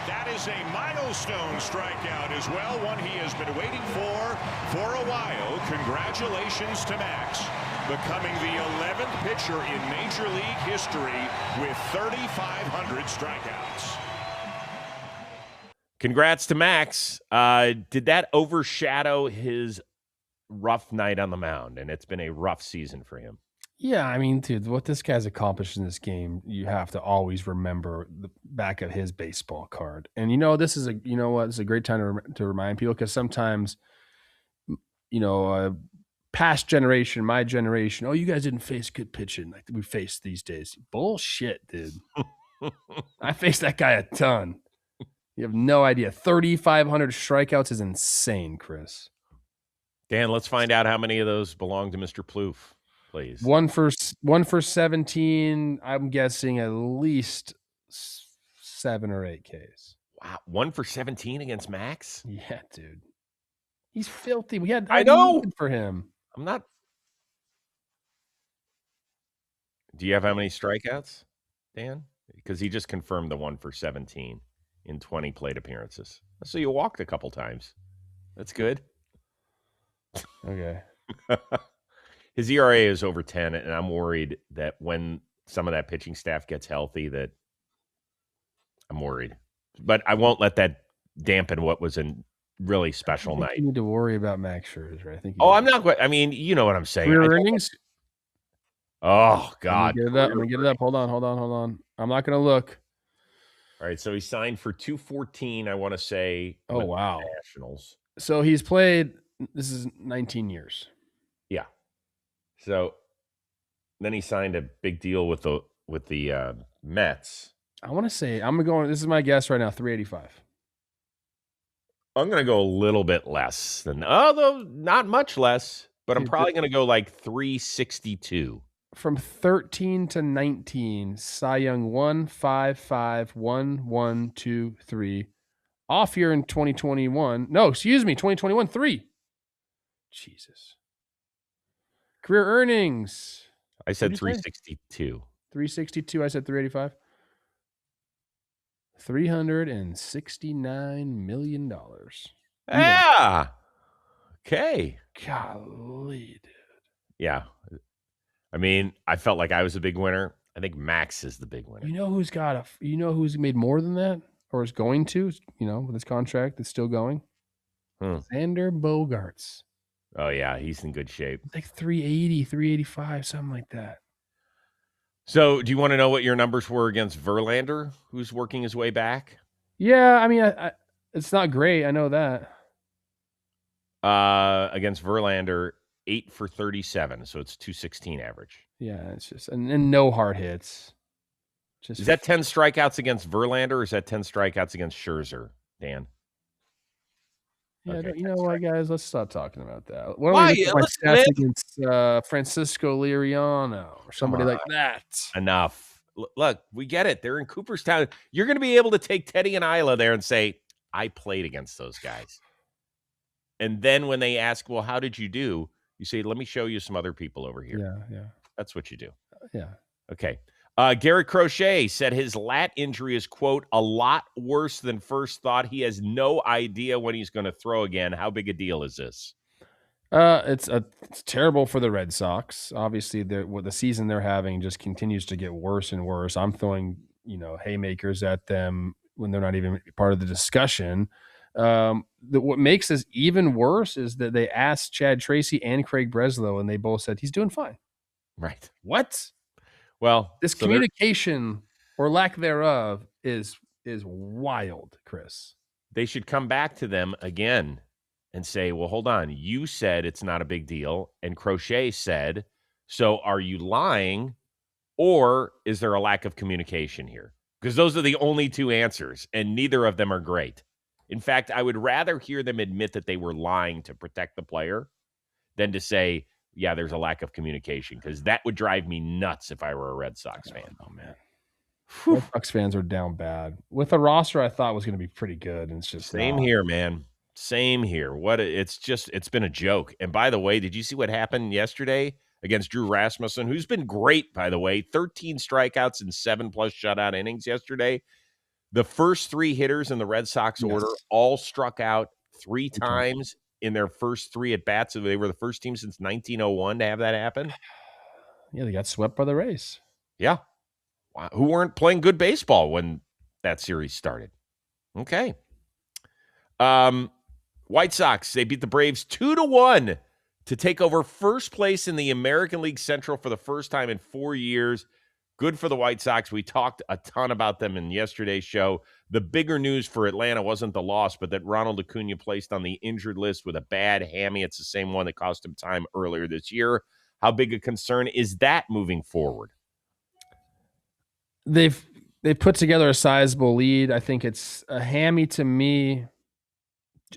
that is a milestone strikeout as well, one he has been waiting for a while. Congratulations to Max, becoming the 11th pitcher in Major League history with 3,500 strikeouts. Congrats to Max. Did that overshadow his rough night on the mound? And it's been a rough season for him. Yeah, I mean, dude, what this guy's accomplished in this game, you have to always remember the back of his baseball card. And this is this is a great time to remind people, because sometimes, past generation, my generation, oh, you guys didn't face good pitching like we face these days. Bullshit, dude. I faced that guy a ton. You have no idea. 3,500 strikeouts is insane, Chris. Dan, let's find out how many of those belong to Mr. Plouffe, please. One for 17. I'm guessing at least 7 or 8 Ks. Wow, 1 for 17 against Max? Yeah, dude. He's filthy. I know for him. I'm not. Do you have how many strikeouts, Dan? Because he just confirmed the 1 for 17 in 20 plate appearances. So you walked a couple times. That's good. Okay. His ERA is over 10, and I'm worried that when some of that pitching staff gets healthy, that I'm worried. But I won't let that dampen what was a really special night. You need to worry about Max Scherzer. I think. I'm not. I mean, you know what I'm saying. Career earnings. Oh God! I'm gonna get it up. Hold on. I'm not gonna look. All right, so he signed for $214. I want to say. Oh wow! Nationals. So he's played. This is 19 years. Yeah. So then he signed a big deal with the Mets. I want to say this is my guess right now, 385. I'm going to go a little bit less than, although not much less, but I'm probably going to go like 362. From 13 to 19, Cy Young 1, 5, 5, 1, 1, 2, 3. Off year in 2021. No, excuse me, 2021, 3. Jesus. Career earnings. I said 362. 362. I said 385. $369 million. Yeah. Okay. Golly, dude. Yeah. I mean, I felt like I was a big winner. I think Max is the big winner. You know who's made more than that, or is going to, with his contract that's still going? Xander Bogaerts. Oh, yeah. He's in good shape. It's like 380, 385, something like that. So do you want to know what your numbers were against Verlander, who's working his way back? Yeah, I mean, it's not great. I know that. Against Verlander, 8 for 37, so it's 216 average. Yeah, it's just and no hard hits. Just Is that 10 strikeouts against Verlander, or is that 10 strikeouts against Scherzer, Dan? Yeah, Okay, you 10 know what, strikeouts. guys? Let's stop talking about that. Why don't Why? we look at my Listen, stats man. against Francisco Liriano or somebody like that? Enough. Look, we get it. They're in Cooperstown. You're going to be able to take Teddy and Isla there and say, I played against those guys. And then when they ask, well, how did you do? You say, let me show you some other people over here. Yeah. That's what you do. Yeah. Okay. Garrett Crochet said his lat injury is, quote, a lot worse than first thought. He has no idea when he's going to throw again. How big a deal is this? It's terrible for the Red Sox. Obviously, the season they're having just continues to get worse and worse. I'm throwing, haymakers at them when they're not even part of the discussion. What makes this even worse is that they asked Chad Tracy and Craig Breslow, and they both said he's doing fine. Right. What? Well, This communication or lack thereof is wild, Chris. They should come back to them again and say, well, hold on. You said it's not a big deal. And Crochet said, so are you lying, or is there a lack of communication here? Because those are the only two answers, and neither of them are great. In fact, I would rather hear them admit that they were lying to protect the player than to say, yeah, there's a lack of communication, because that would drive me nuts if I were a Red Sox fan. Oh, man. Red Sox fans are down bad. With a roster I thought was going to be pretty good, and it's just Same here, man. Same here. It's been a joke. And by the way, did you see what happened yesterday against Drew Rasmussen, who's been great, by the way? 13 strikeouts and 7+ shutout innings yesterday. The first three hitters in the Red Sox order all struck out 3 times in their first 3 at-bats. They were the first team since 1901 to have that happen. Yeah, they got swept by the Rays. Yeah. Wow. Who weren't playing good baseball when that series started. Okay. White Sox, they beat the Braves 2-1 to take over first place in the American League Central for the first time in 4 years. Good for the White Sox. We talked a ton about them in yesterday's show. The bigger news for Atlanta wasn't the loss, but that Ronald Acuna placed on the injured list with a bad hammy. It's the same one that cost him time earlier this year. How big a concern is that moving forward? They've put together a sizable lead. I think it's a hammy to me.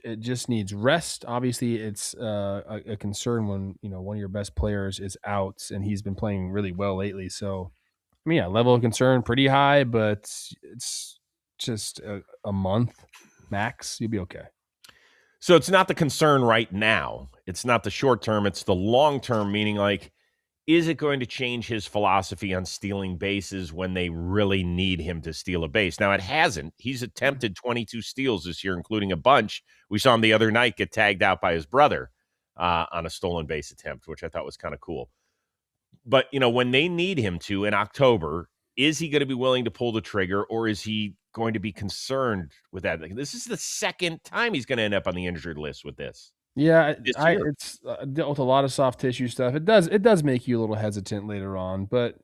It just needs rest. Obviously, it's a concern when one of your best players is out, and he's been playing really well lately. So, I mean, yeah, level of concern pretty high, but it's just a month max. You'll be okay. So it's not the concern right now. It's not the short term. It's the long term, meaning like, is it going to change his philosophy on stealing bases when they really need him to steal a base? Now, it hasn't. He's attempted 22 steals this year, including a bunch. We saw him the other night get tagged out by his brother on a stolen base attempt, which I thought was kind of cool. But, when they need him to in October, is he going to be willing to pull the trigger, or is he going to be concerned with that? This is the second time he's going to end up on the injured list with this. Yeah, it's dealt with a lot of soft tissue stuff. It does make you a little hesitant later on, but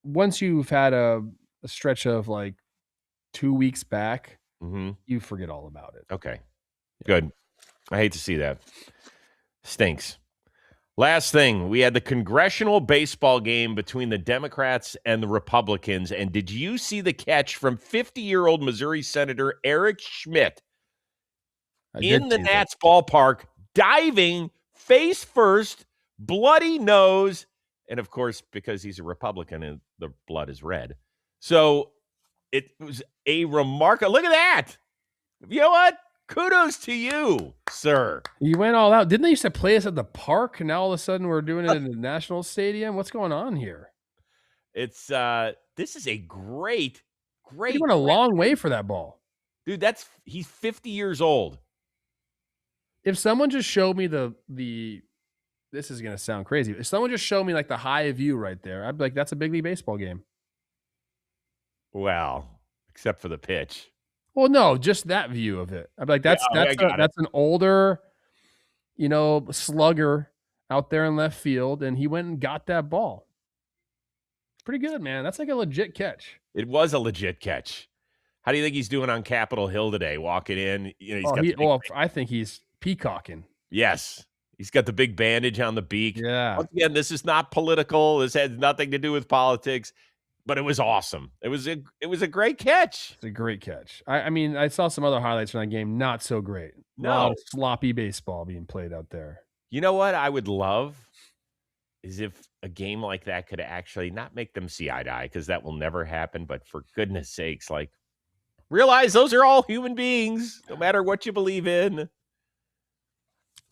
once you've had a stretch of like 2 weeks back, you forget all about it. Okay, good. I hate to see that. Stinks. Last thing, we had the congressional baseball game between the Democrats and the Republicans, and did you see the catch from 50-year-old Missouri Senator Eric Schmidt in the Nats ballpark, diving face first, bloody nose, and of course, because he's a Republican and the blood is red. So it was a remarkable, look at that. You know what? Kudos to you, sir. You went all out. Didn't they used to play us at the park, and now all of a sudden we're doing it in the National Stadium? What's going on here? It's this is a great. He went a long way for that ball. Dude, he's 50 years old. If someone just showed me this is gonna sound crazy. If someone just showed me like the high view right there, I'd be like, that's a big league baseball game. Well, except for the pitch. Well, no, just that view of it. I'd be like, that's an older, slugger out there in left field, and he went and got that ball. Pretty good, man. That's like a legit catch. It was a legit catch. How do you think he's doing on Capitol Hill today? Walking in, I think he's peacocking. Yes. He's got the big bandage on the beak. Yeah. Once again, this is not political. This has nothing to do with politics, but it was awesome. It was a great catch. It's a great catch. I mean, I saw some other highlights from that game. Not so great. A lot of sloppy baseball being played out there. You know what I would love is if a game like that could actually not make them see eye to eye, because that will never happen. But for goodness sakes, like, realize those are all human beings, no matter what you believe in.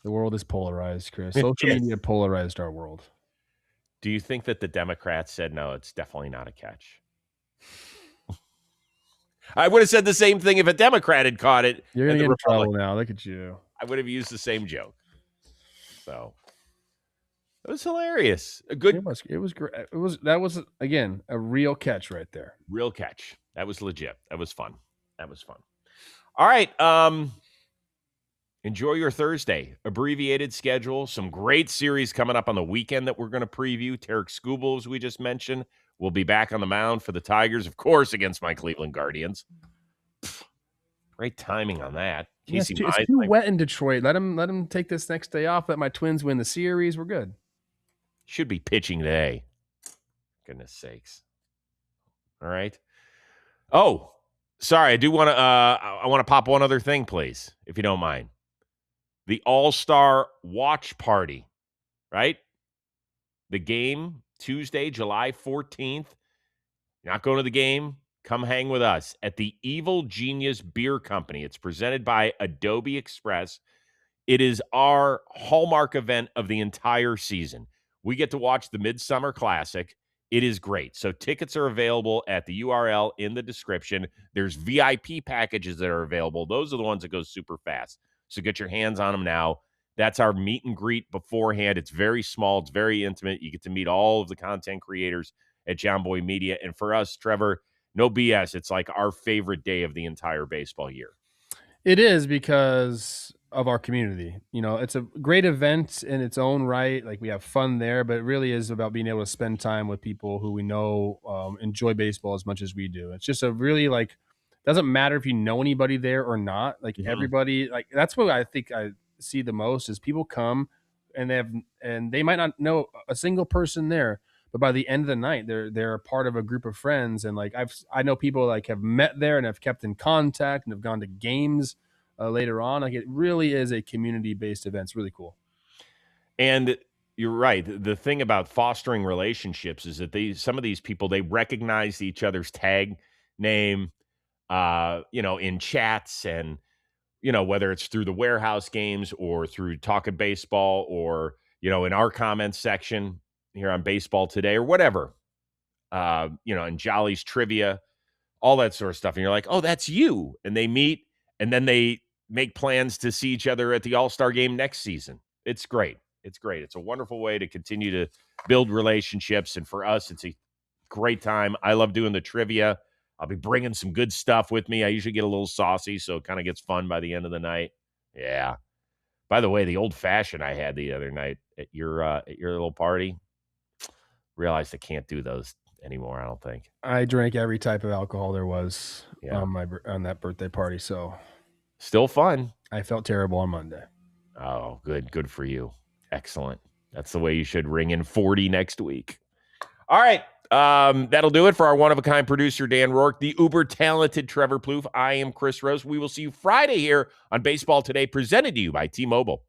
The world is polarized, Chris. Social media polarized our world. Do you think that the Democrats said, no, it's definitely not a catch? I would have said the same thing if a Democrat had caught it. You're going to get in trouble now. Look at you. I would have used the same joke. So it was hilarious. A good. It was great. That was again a real catch right there. Real catch. That was legit. That was fun. All right. Enjoy your Thursday. Abbreviated schedule. Some great series coming up on the weekend that we're going to preview. Tarik Skubal, as we just mentioned, will be back on the mound for the Tigers, of course, against my Cleveland Guardians. Great timing on that. It's too wet in Detroit. Let him take this next day off. Let my Twins win the series. We're good. Should be pitching today. Goodness sakes. All right. Oh, sorry. I do want to. I want to pop one other thing, please, if you don't mind. The All-Star Watch Party, right? The game Tuesday, July 14th. You're not going to the game? Come hang with us at the Evil Genius Beer Company. It's presented by Adobe Express. It is our hallmark event of the entire season. We get to watch the Midsummer Classic. It is great. So tickets are available at the URL in the description. There's VIP packages that are available. Those are the ones that go super fast. So get your hands on them now. That's our meet and greet beforehand. It's very small. It's very intimate. You get to meet all of the content creators at John Boy Media. And for us, Trevor, no BS. It's like our favorite day of the entire baseball year. It is because of our community. You know, it's a great event in its own right. Like, we have fun there, but it really is about being able to spend time with people who we know enjoy baseball as much as we do. It's just a really, like, doesn't matter if you know anybody there or not. Like, everybody, like, that's what I think I see the most is people come and they might not know a single person there, but by the end of the night, they're a part of a group of friends. And like, I know people like have met there and have kept in contact and have gone to games later on. Like, it really is a community-based event. It's really cool. And you're right. The thing about fostering relationships is that some of these people, they recognize each other's tag name, in chats, and, whether it's through the warehouse games or through talking baseball or, in our comments section here on Baseball Today or whatever, in Jolly's trivia, all that sort of stuff. And you're like, oh, that's you. And they meet, and then they make plans to see each other at the All-Star game next season. It's great. It's great. It's a wonderful way to continue to build relationships. And for us, it's a great time. I love doing the trivia. I'll be bringing some good stuff with me. I usually get a little saucy, so it kind of gets fun by the end of the night. Yeah. By the way, the old fashioned I had the other night at your little party, realized I can't do those anymore, I don't think. I drank every type of alcohol there was on that birthday party, so still fun. I felt terrible on Monday. Oh, good for you. Excellent. That's the way you should ring in 40 next week. All right. That'll do it for our one-of-a-kind producer, Dan Rourke, the uber-talented Trevor Plouffe. I am Chris Rose. We will see you Friday here on Baseball Today, presented to you by T-Mobile.